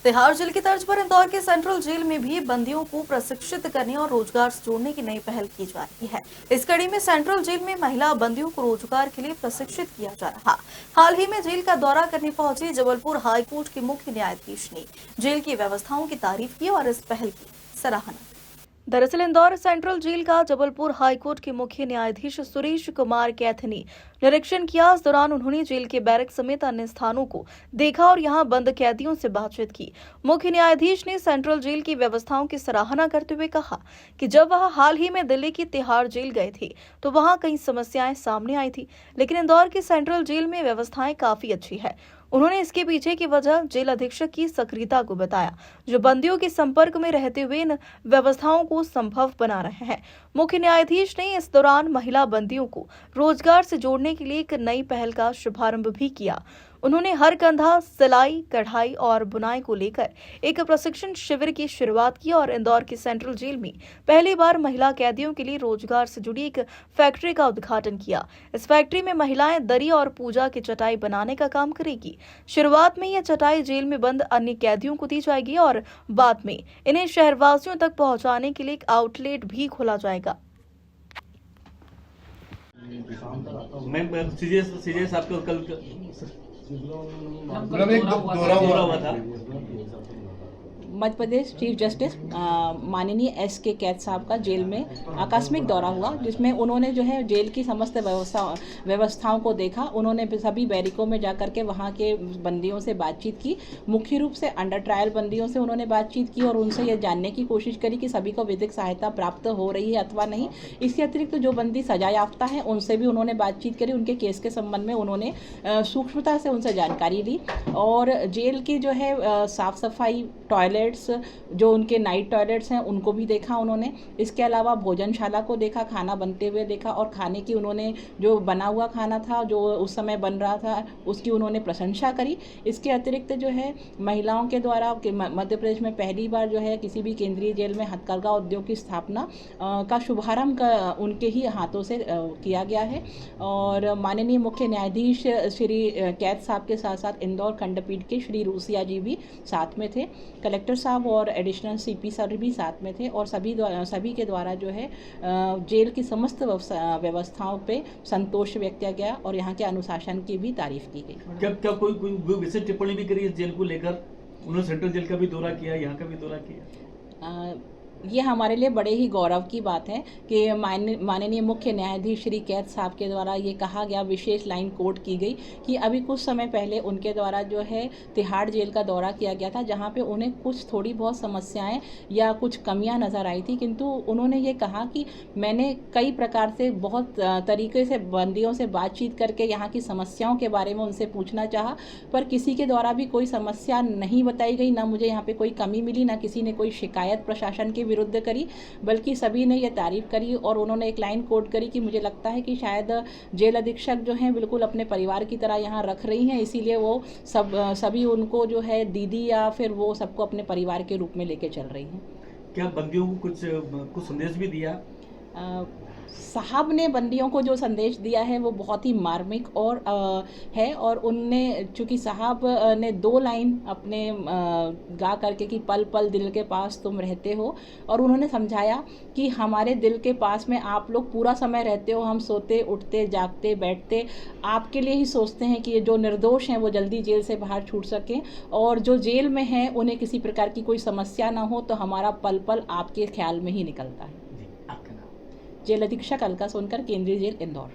Tihar jail की तर्ज पर इंदौर के सेंट्रल जेल में भी बंदियों को प्रशिक्षित करने और रोजगार से जोड़ने की नई पहल की जा रही है। इस कड़ी में सेंट्रल जेल में महिला बंदियों को रोजगार के लिए प्रशिक्षित किया जा रहा। हाल ही में जेल का दौरा करने पहुंचे जबलपुर हाईकोर्ट के मुख्य न्यायाधीश ने जेल की व्यवस्थाओं की तारीफ की और इस पहल की सराहना की। दरअसल इंदौर सेंट्रल जेल का जबलपुर हाईकोर्ट के मुख्य न्यायाधीश सुरेश कुमार कैथ ने निरीक्षण किया। इस दौरान उन्होंने जेल के बैरक समेत अन्य स्थानों को देखा और यहां बंद कैदियों से बातचीत की। मुख्य न्यायाधीश ने सेंट्रल जेल की व्यवस्थाओं की सराहना करते हुए कहा कि जब वह हाल ही में दिल्ली की तिहाड़ जेल गए थे तो वहां कई समस्याएं सामने आई थी, लेकिन इंदौर की सेंट्रल जेल में व्यवस्थाएं काफी अच्छी है। उन्होंने इसके पीछे की वजह जेल अधीक्षक की सक्रियता को बताया, जो बंदियों के संपर्क में रहते हुए इन व्यवस्थाओं को संभव बना रहे हैं। मुख्य न्यायाधीश ने इस दौरान महिला बंदियों को रोजगार से जोड़ने के लिए एक नई पहल का शुभारंभ भी किया। उन्होंने हर कंधा, सिलाई, कढ़ाई और बुनाई को लेकर एक प्रशिक्षण शिविर की शुरुआत की और इंदौर की सेंट्रल जेल में पहली बार महिला कैदियों के लिए रोजगार से जुड़ी एक फैक्ट्री का उद्घाटन किया। इस फैक्ट्री में महिलाएं दरी और पूजा की चटाई बनाने का काम करेगी। शुरुआत में यह चटाई जेल में बंद अन्य कैदियों को दी जाएगी और बाद में इन्हें शहरवासियों तक पहुंचाने के लिए एक आउटलेट भी खोला जाएगा। मैं सीजे साहब को कल मतलब एक दौरा हुआ था। मध्य प्रदेश चीफ जस्टिस माननीय S.K. कैथ साहब का जेल में आकस्मिक दौरा हुआ, जिसमें उन्होंने जो है जेल की समस्त व्यवस्थाओं को देखा। उन्होंने सभी बैरिकों में जाकर के वहाँ के बंदियों से बातचीत की। मुख्य रूप से अंडर ट्रायल बंदियों से उन्होंने बातचीत की और उनसे यह जानने की कोशिश करी कि सभी को विधिक सहायता प्राप्त हो रही है अथवा नहीं। इसके अतिरिक्त जो बंदी सजा याफ्ता है उनसे भी उन्होंने बातचीत करी। उनके केस के संबंध में उन्होंने सूक्ष्मता से उनसे जानकारी ली और जेल की जो है साफ़ सफाई, टॉयलेट्स, जो उनके नाइट टॉयलेट्स हैं उनको भी देखा उन्होंने। इसके अलावा भोजनशाला को देखा, खाना बनते हुए देखा और खाने की उन्होंने जो बना हुआ खाना था जो उस समय बन रहा था उसकी उन्होंने प्रशंसा करी। इसके अतिरिक्त जो है महिलाओं के द्वारा मध्य प्रदेश में पहली बार जो है किसी भी केंद्रीय जेल में हथकरघा उद्योग की स्थापना का शुभारंभ उनके ही हाथों से किया गया है। और माननीय मुख्य न्यायाधीश श्री कैथ साहब के साथ साथ इंदौर खंडपीठ के श्री रूसिया जी भी साथ में थे। कलेक्टर साहब और एडिशनल CP सर भी साथ में थे और सभी के द्वारा जो है जेल की समस्त व्यवस्थाओं पे संतोष व्यक्त किया गया और यहाँ के अनुशासन की भी तारीफ की गई। क्या कोई विशेष टिप्पणी भी करी इस जेल को लेकर? उन्होंने सेंट्रल जेल का भी दौरा किया, यहाँ का भी दौरा किया। ये हमारे लिए बड़े ही गौरव की बात है कि माननीय मुख्य न्यायाधीश श्री कैथ साहब के द्वारा ये कहा गया, विशेष लाइन कोट की गई कि अभी कुछ समय पहले उनके द्वारा जो है तिहाड़ जेल का दौरा किया गया था, जहाँ पे उन्हें कुछ थोड़ी बहुत समस्याएं या कुछ कमियां नज़र आई थी, किंतु उन्होंने ये कहा कि मैंने कई प्रकार से बहुत तरीके से बंदियों से बातचीत करके यहाँ की समस्याओं के बारे में उनसे पूछना चाहा, पर किसी के द्वारा भी कोई समस्या नहीं बताई गई, ना मुझे यहाँ पर कोई कमी मिली, ना किसी ने कोई शिकायत प्रशासन के विरुद्ध करी, बल्कि सभी ने यह तारीफ करी और उन्होंने एक लाइन कोट करी कि मुझे लगता है कि शायद जेल अधीक्षक जो हैं बिल्कुल अपने परिवार की तरह यहाँ रख रही हैं, इसीलिए वो सभी उनको जो है दीदी या फिर वो सबको अपने परिवार के रूप में लेके चल रही हैं। क्या बंदियों को कुछ संदेश भी दिया? साहब ने बंदियों को जो संदेश दिया है वो बहुत ही मार्मिक और है और उनने चूँकि साहब ने 2 लाइन अपने गा करके कि पल पल दिल के पास तुम रहते हो, और उन्होंने समझाया कि हमारे दिल के पास में आप लोग पूरा समय रहते हो, हम सोते उठते जागते बैठते आपके लिए ही सोचते हैं कि ये जो निर्दोष हैं वो जल्दी जेल से बाहर छूट सकें और जो जेल में हैं उन्हें किसी प्रकार की कोई समस्या ना हो, तो हमारा पल पल आपके ख्याल में ही निकलता है। जेल अधीक्षक अलका सोनकर, केंद्रीय जेल इंदौर।